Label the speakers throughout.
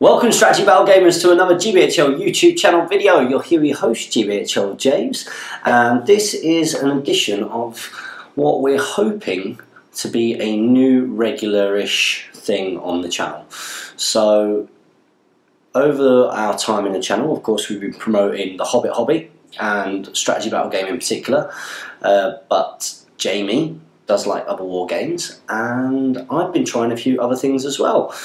Speaker 1: Welcome Strategy Battle Gamers to another GBHL YouTube channel video. You'll hear your host GBHL James, and this is an edition of what we're hoping to be a new regular-ish thing on the channel. So over our time in the channel, of course, we've been promoting the Hobbit hobby and Strategy Battle Game in particular, but Jamie does like other war games, and I've been trying a few other things as well.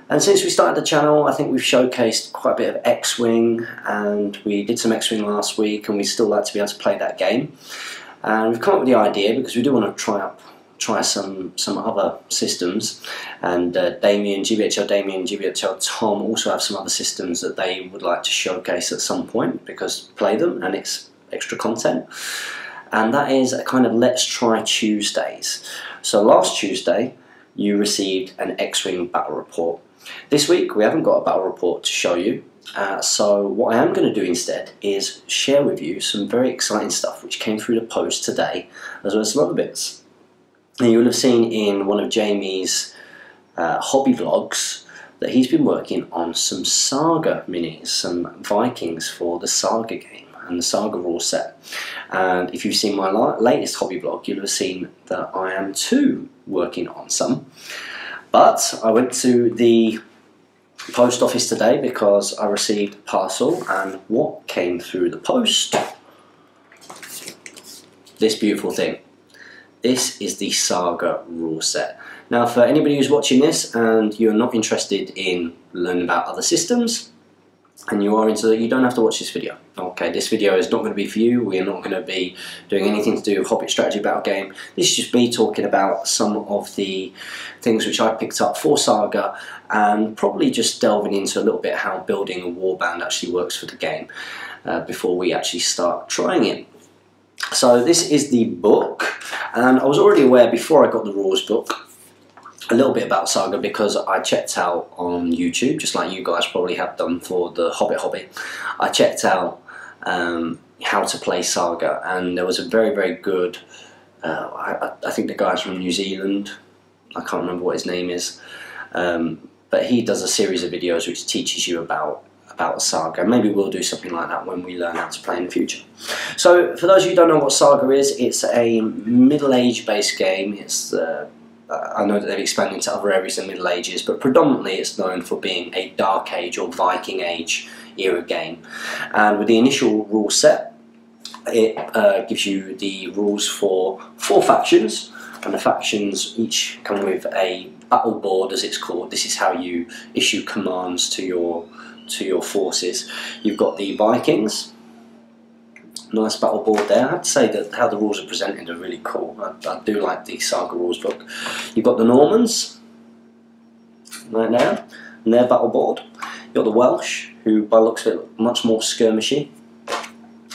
Speaker 1: And since we started the channel, I think we've showcased quite a bit of X-Wing, and we did some X-Wing last week, and we still like to be able to play that game. And we've come up with the idea because we do want to try some other systems. And GBHL Damien and GBHL Tom also have some other systems that they would like to showcase at some point, because play them and it's extra content. And that is a kind of Let's Try Tuesdays. So last Tuesday, you received an X-Wing battle report. This week we haven't got a battle report to show you, so what I am going to do instead is share with you some very exciting stuff which came through the post today, as well as some other bits. Now, you will have seen in one of Jamie's hobby vlogs that he's been working on some SAGA minis, some Vikings for the SAGA game and the SAGA rule set. And if you've seen my latest hobby vlog, you'll have seen that I am too working on some. But I went to the post office today because I received a parcel, and what came through the post? This beautiful thing. This is the SAGA rule set. Now, for anybody who's watching this and you're not interested in learning about other systems, and you are into that, you don't have to watch this video. Okay, this video is not going to be for you. We're not going to be doing anything to do with Hobbit Strategy Battle Game. This is just me talking about some of the things which I picked up for SAGA, and probably just delving into a little bit how building a warband actually works for the game before we actually start trying it. So this is the book, and I was already aware before I got the rules book a little bit about SAGA, because I checked out on YouTube, just like you guys probably have done for the Hobbit hobby. I checked out how to play SAGA, and there was a very good, I think the guy's from New Zealand, I can't remember what his name is, but he does a series of videos which teaches you about SAGA. Maybe we'll do something like that when we learn how to play in the future. So for those of you who don't know what SAGA is, it's a Middle Age based game. It's I know that they've expanded into other areas in the Middle Ages, but predominantly it's known for being a Dark Age or Viking Age era game. And with the initial rule set, it gives you the rules for 4 factions, and the factions each come with a battle board, as it's called. This is how you issue commands to your forces. You've got the Vikings. Nice battle board there. I have to say that how the rules are presented are really cool. I do like the SAGA rules book. You've got the Normans, right now, and their battle board. You've got the Welsh, who by the looks of it, much more skirmishy.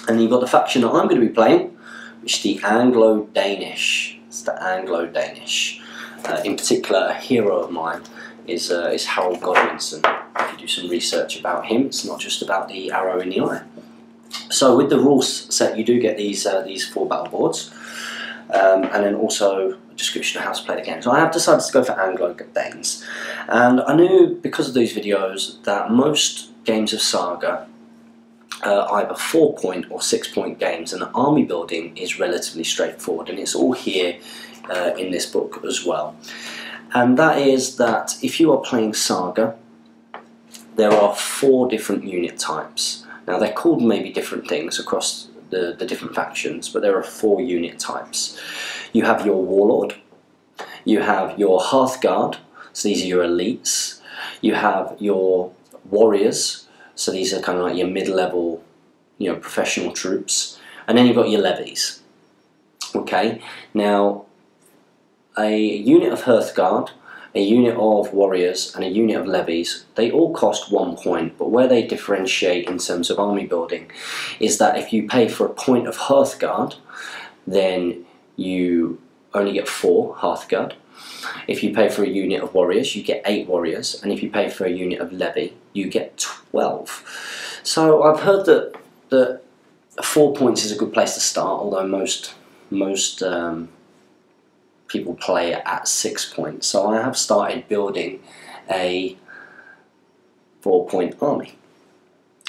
Speaker 1: And you've got the faction that I'm going to be playing, which is the Anglo-Danish. It's the Anglo-Danish. In particular, a hero of mine is Harold Godwinson. If you do some research about him, it's not just about the arrow in the eye. So with the rules set, you do get these 4 battle boards, and then also a description of how to play the game. So I have decided to go for Anglo-Danes, and I knew because of these videos that most games of SAGA are either 4-point or 6-point games, and the army building is relatively straightforward, and it's all here in this book as well. And that is that if you are playing SAGA, there are 4 different unit types. Now, they're called maybe different things across the different factions, but there are 4 unit types. You have your warlord, you have your Hearthguard, so these are your elites, you have your warriors, so these are kind of like your mid-level, professional troops, and then you've got your levies. Okay, now a unit of Hearthguard, a unit of warriors, and a unit of levies, they all cost 1 point, but where they differentiate in terms of army building is that if you pay for a point of Hearthguard, then you only get 4 Hearthguard. If you pay for a unit of warriors, you get 8 warriors, and if you pay for a unit of levy, you get 12. So I've heard that 4 points is a good place to start, although most people play at 6 points. So I have started building a 4-point army.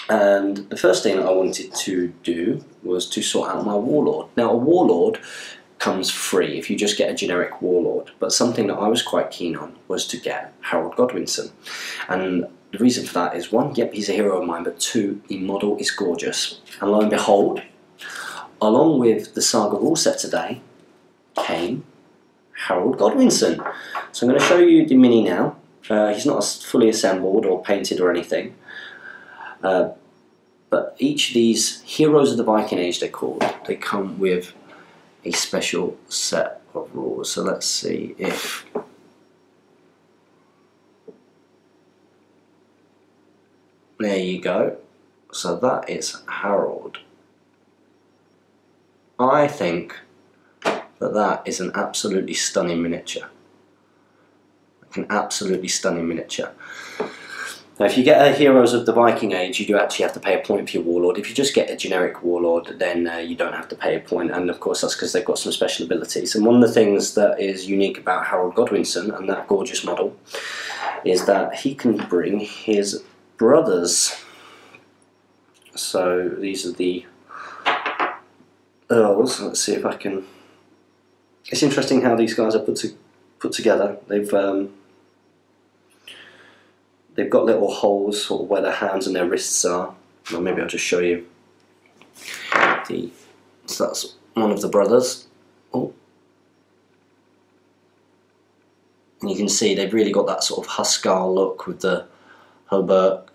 Speaker 1: And the first thing I wanted to do was to sort out my warlord. Now, a warlord comes free if you just get a generic warlord, but something that I was quite keen on was to get Harold Godwinson. And the reason for that is, one, yep, he's a hero of mine, but two, the model is gorgeous. And lo and behold, along with the Saga rule set today came Harold Godwinson. So I'm going to show you the mini now. He's not fully assembled or painted or anything, but each of these heroes of the Viking Age, they're called, they come with a special set of rules. So let's see if there you go. So that is Harold. I think that that is an absolutely stunning miniature. An absolutely stunning miniature. Now, if you get a Heroes of the Viking Age, you do actually have to pay a point for your warlord. If you just get a generic warlord, then you don't have to pay a point, and of course that's because they've got some special abilities. And one of the things that is unique about Harold Godwinson and that gorgeous model is that he can bring his brothers. So these are the earls. Let's see if I can. It's interesting how these guys are put together. They've got little holes sort of where their hands and their wrists are. Or maybe I'll just show you. So that's one of the brothers. Oh. And you can see they've really got that sort of Huskar look with the hauberk,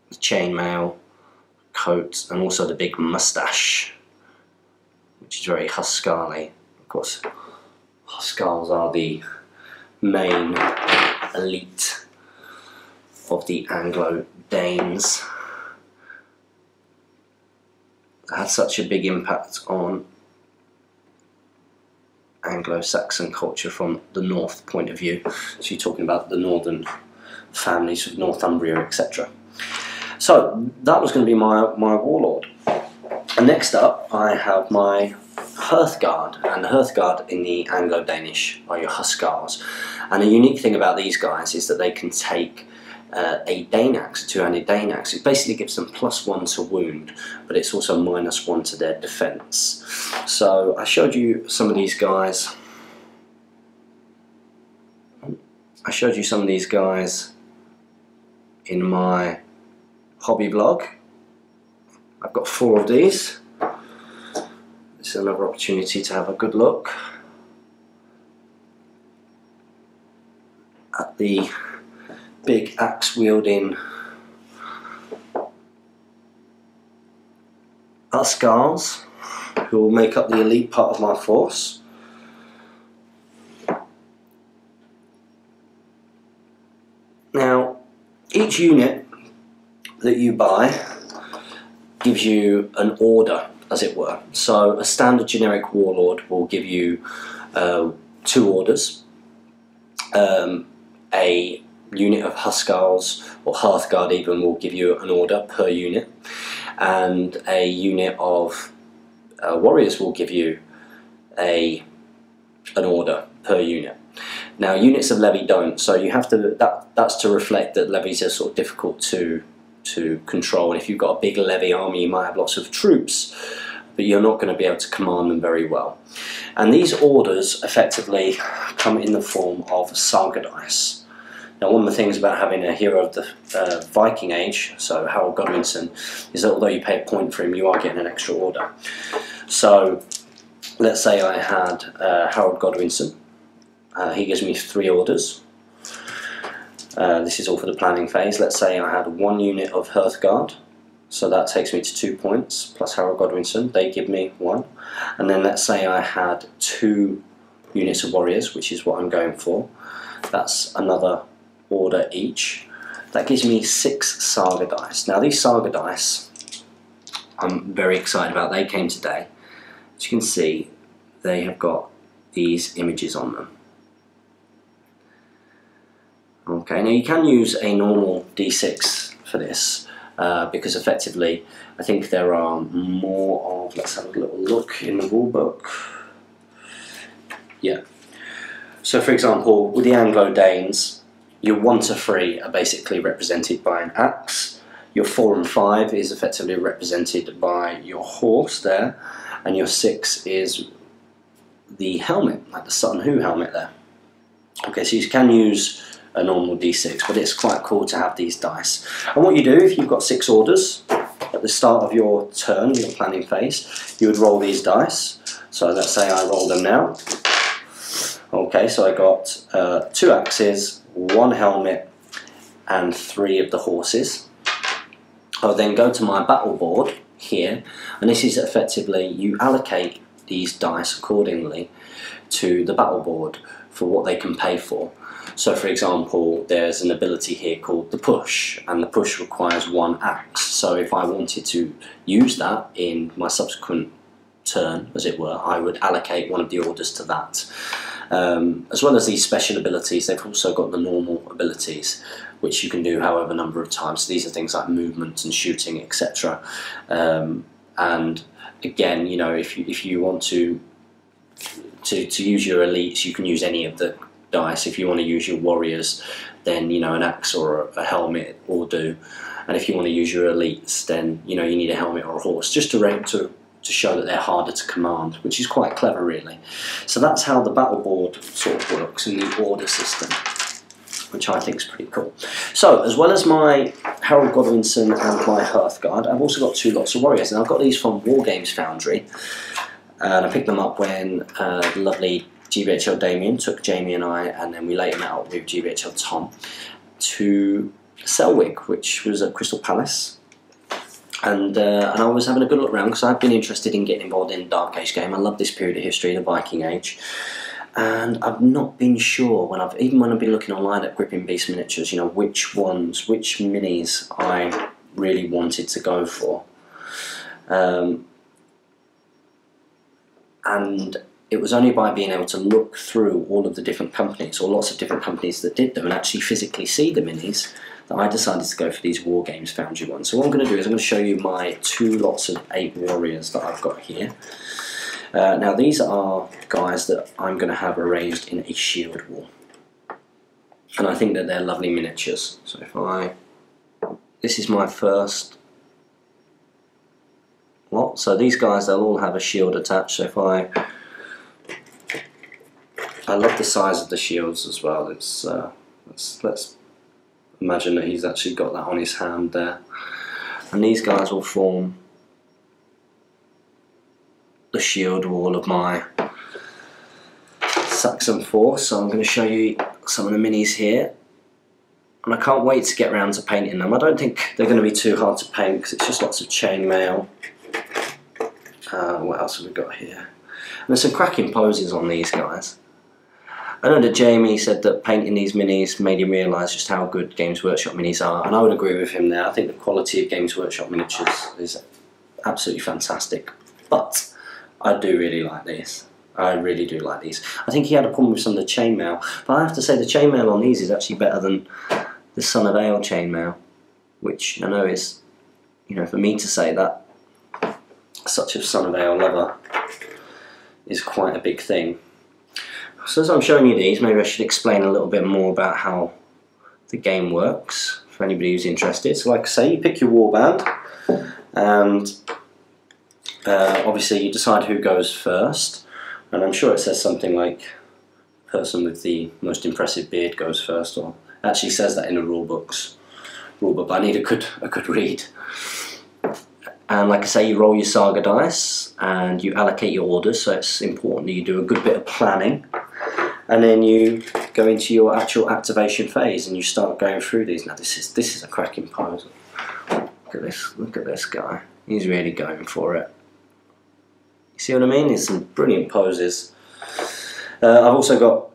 Speaker 1: the chainmail, coat, and also the big moustache, which is very Huskarly. Of course, Huskars are the main elite of the Anglo-Danes. It had such a big impact on Anglo-Saxon culture from the north point of view. So you're talking about the northern families of Northumbria, etc. So that was going to be my warlord. And next up I have my Hearthguard, and the Hearthguard in the Anglo-Danish are your Huskars. And the unique thing about these guys is that they can take a Dane axe, a two-handed Dane axe. It basically gives them +1 to wound, but it's also -1 to their defense. So I showed you some of these guys. In my hobby blog. I've got 4 of these. This is another opportunity to have a good look at the big axe wielding Huskars, who will make up the elite part of my force. Now, each unit that you buy gives you an order, as it were. So a standard generic warlord will give you 2 orders, a unit of Huskars or Hearthguard even will give you an order per unit, and a unit of warriors will give you an order per unit. Now, units of levy don't, so you have to. That's to reflect that levies are sort of difficult to control. And if you've got a big levy army, you might have lots of troops, but you're not going to be able to command them very well. And these orders effectively come in the form of Saga dice. Now, one of the things about having a hero of the Viking Age, so Harold Godwinson, is that although you pay a point for him, you are getting an extra order. So, let's say I had Harold Godwinson. He gives me 3 orders. This is all for the planning phase. Let's say I had 1 unit of Hearthguard, so that takes me to 2 points, plus Harold Godwinson, they give me 1. And then let's say I had 2 units of warriors, which is what I'm going for. That's another order each. That gives me 6 Saga dice. Now, these Saga dice I'm very excited about. They came today. As you can see, they have got these images on them. Okay, now you can use a normal D6 for this because effectively I think there are more of, let's have a little look in the rule book. Yeah, so for example with the Anglo-Danes your 1 to 3 are basically represented by an axe. Your 4 and 5 is effectively represented by your horse there, and your 6 is the helmet, like the Sutton Hoo helmet there. Okay, so you can use a normal d6, but it's quite cool to have these dice. And what you do, if you've got 6 orders at the start of your turn, your planning phase, you would roll these dice. So let's say I roll them now. Okay, so I got 2 axes, 1 helmet, and 3 of the horses. I'll then go to my battle board here, and this is effectively, you allocate these dice accordingly to the battle board for what they can pay for. So for example, there's an ability here called the push, and the push requires 1 axe. So if I wanted to use that in my subsequent turn, as it were, I would allocate one of the orders to that. As well as these special abilities, they've also got the normal abilities, which you can do however number of times. So these are things like movement and shooting, etc. And again, you know, if you want to use your elites, you can use any of the dice. If you want to use your warriors, then you know an axe or a helmet will do. And if you want to use your elites, then you know you need a helmet or a horse, just to show that they're harder to command, which is quite clever really. So that's how the battle board sort of works in the order system, which I think is pretty cool. So as well as my Harold Godwinson and my Hearthguard, I've also got 2 lots of warriors, and I've got these from Wargames Foundry, and I picked them up when the lovely GBHL Damien took Jamie and I, and then we later met up with GBHL Tom to Selwyn, which was at Crystal Palace. And I was having a good look around because I've been interested in getting involved in the Dark Age game. I love this period of history, the Viking Age, and I've not been sure even when I've been looking online at Gripping Beast miniatures, you know, which minis I really wanted to go for, and it was only by being able to look through all of the different companies, or lots of different companies that did them, and actually physically see the minis, that I decided to go for these Wargames Foundry ones. So what I'm going to do is I'm going to show you my 2 lots of 8 warriors that I've got here. Now these are guys that I'm going to have arranged in a shield wall, and I think that they're lovely miniatures. So this is my first lot. So these guys, they'll all have a shield attached. So if I love the size of the shields as well. Let's imagine that he's actually got that on his hand there. And these guys will form the shield wall of my Saxon force. So I'm going to show you some of the minis here. And I can't wait to get around to painting them. I don't think they're going to be too hard to paint because it's just lots of chainmail. What else have we got here? And there's some cracking poses on these guys. I know that Jamie said that painting these minis made him realise just how good Games Workshop minis are, and I would agree with him there. I think the quality of Games Workshop miniatures is absolutely fantastic. But I do really like these. I really do like these. I think he had a problem with some of the chainmail, but I have to say the chainmail on these is actually better than the Son of Ale chainmail, which I know is, you know, for me to say that such a Son of Ale lover is quite a big thing. So as I'm showing you these, maybe I should explain a little bit more about how the game works for anybody who's interested. So like I say, you pick your warband, and obviously you decide who goes first, and I'm sure it says something like the person with the most impressive beard goes first, or it actually says that in the rulebook, but I need a good read. And like I say, you roll your Saga dice and you allocate your orders, so it's important that you do a good bit of planning. And then you go into your actual activation phase and you start going through these. Now this is a cracking pose. Look at this guy. He's really going for it. You see what I mean? There's some brilliant poses. I've also got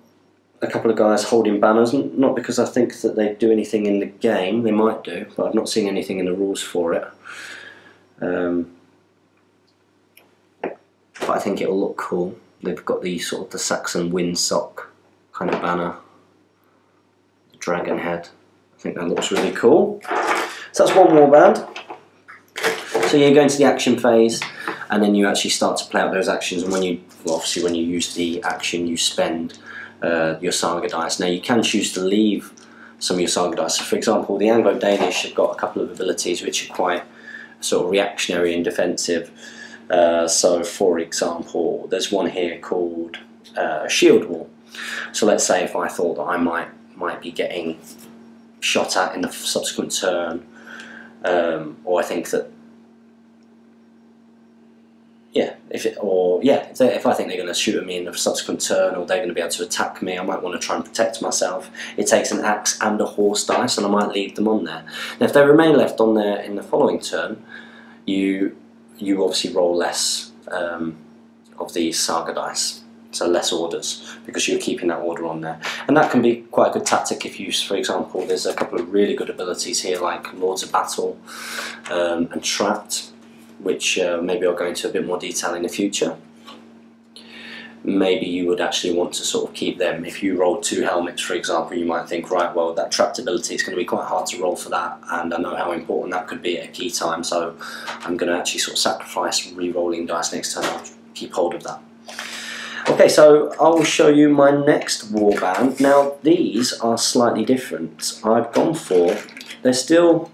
Speaker 1: a couple of guys holding banners, not because I think that they do anything in the game, they might do, but I've not seen anything in the rules for it. But I think it'll look cool. They've got the sort of the Saxon windsock kind of banner, the dragon head. I think that looks really cool. So that's one warband. So you go into the action phase, and then you actually start to play out those actions. And obviously when you use the action, you spend your Saga dice. Now you can choose to leave some of your Saga dice. So for example, the Anglo-Danish have got a couple of abilities which are quite sort of reactionary and defensive. So for example, there's one here called Shield Wall. So let's say if I thought that I might be getting shot at in the subsequent turn, or I think that if I think they're going to shoot at me in the subsequent turn, or they're going to be able to attack me, I might want to try and protect myself. It takes an axe and a horse dice, and I might leave them on there. Now if they remain left on there in the following turn, you obviously roll less of these Saga dice, so less orders, because you're keeping that order on there. And that can be quite a good tactic if you, for example, there's a couple of really good abilities here like Lords of Battle and Trapped, which maybe I'll go into a bit more detail in the future. Maybe you would actually want to sort of keep them. If you roll 2 helmets, for example, you might think, right, well, that trapped ability is going to be quite hard to roll for that, and I know how important that could be at a key time, so I'm going to actually sort of sacrifice re-rolling dice next turn. I'll keep hold of that. Okay, so I will show you my next warband. Now, these are slightly different. I've gone for, they're still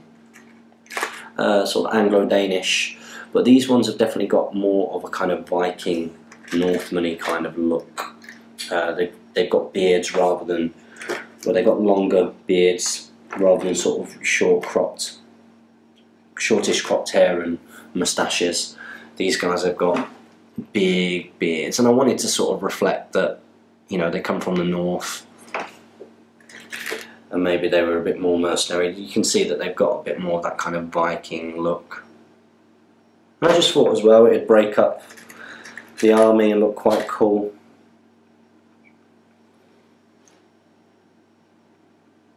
Speaker 1: sort of Anglo-Danish, but these ones have definitely got more of a kind of Viking, Northman-y kind of look. They've got beards rather than, well, they've got longer beards rather than sort of shortish cropped hair and moustaches. These guys have got big beards, and I wanted to sort of reflect that, you know, they come from the north, and maybe they were a bit more mercenary. You can see that they've got a bit more of that kind of Viking look. And I just thought as well it'd break up the army and look quite cool.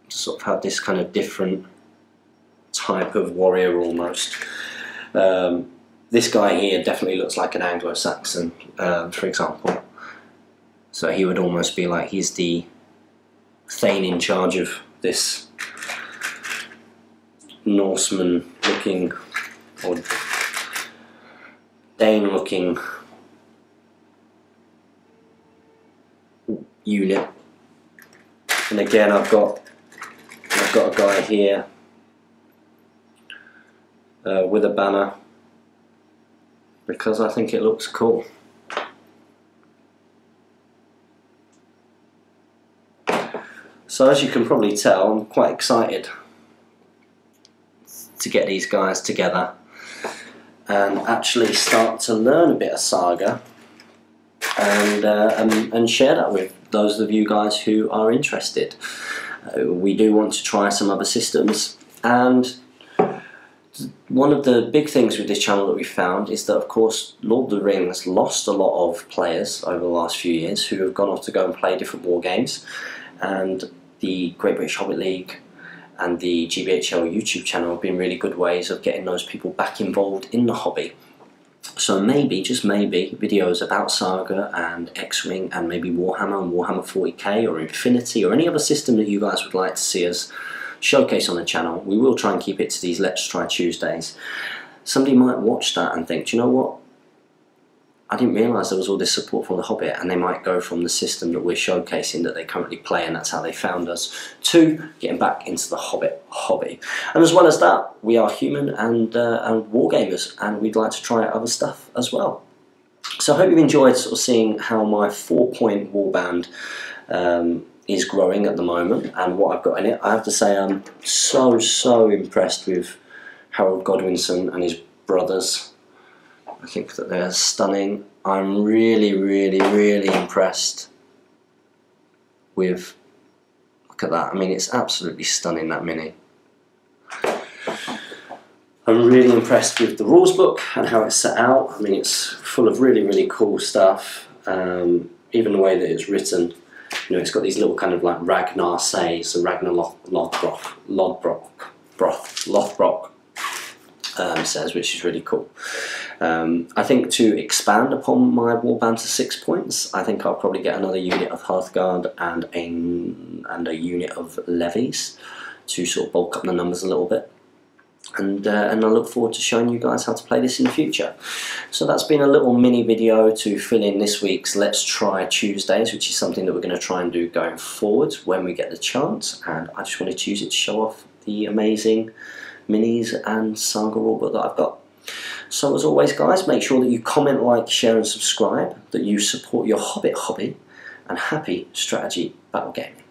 Speaker 1: To sort of have this kind of different type of warrior almost. This guy here definitely looks like an Anglo-Saxon, for example. So he would almost be like he's the Thane in charge of this Norseman looking or Dane looking unit. And again, I've got a guy here with a banner, because I think it looks cool. So as you can probably tell, I'm quite excited to get these guys together and actually start to learn a bit of Saga and share that with those of you guys who are interested. We do want to try some other systems, and one of the big things with this channel that we found is that, of course, Lord of the Rings lost a lot of players over the last few years who have gone off to go and play different war games, and the Great British Hobbit League and the GBHL YouTube channel have been really good ways of getting those people back involved in the hobby. So maybe, just maybe, videos about Saga and X-Wing and maybe Warhammer and Warhammer 40k or Infinity or any other system that you guys would like to see us showcase on the channel. We will try and keep it to these Let's Try Tuesdays. Somebody might watch that and think, do you know what? I didn't realise there was all this support for the Hobbit, and they might go from the system that we're showcasing that they currently play, and that's how they found us, to getting back into the Hobbit hobby. And as well as that, we are human and war gamers, and we'd like to try out other stuff as well. So I hope you've enjoyed sort of seeing how my 4-point warband is growing at the moment and what I've got in it. I have to say I'm so impressed with Harold Godwinson and his brothers. I think that they're stunning. I'm really impressed with, look at that, I mean it's absolutely stunning, that mini. I'm really impressed with the rules book and how it's set out. I mean it's full of really cool stuff, even the way that it's written. You know, it's got these little kind of like Ragnar says, so Ragnar Lothbrok says, which is really cool. I think to expand upon my warband to 6 points, I think I'll probably get another unit of Hearthguard and a unit of levies to sort of bulk up the numbers a little bit. and I look forward to showing you guys how to play this in the future. So that's been a little mini video to fill in this week's Let's Try Tuesdays, which is something that we're going to try and do going forward when we get the chance, and I just wanted to use it to show off the amazing minis and Saga rulebook that I've got. So as always guys, make sure that you comment, like, share and subscribe, that you support your Hobbit hobby, and happy strategy battle gaming.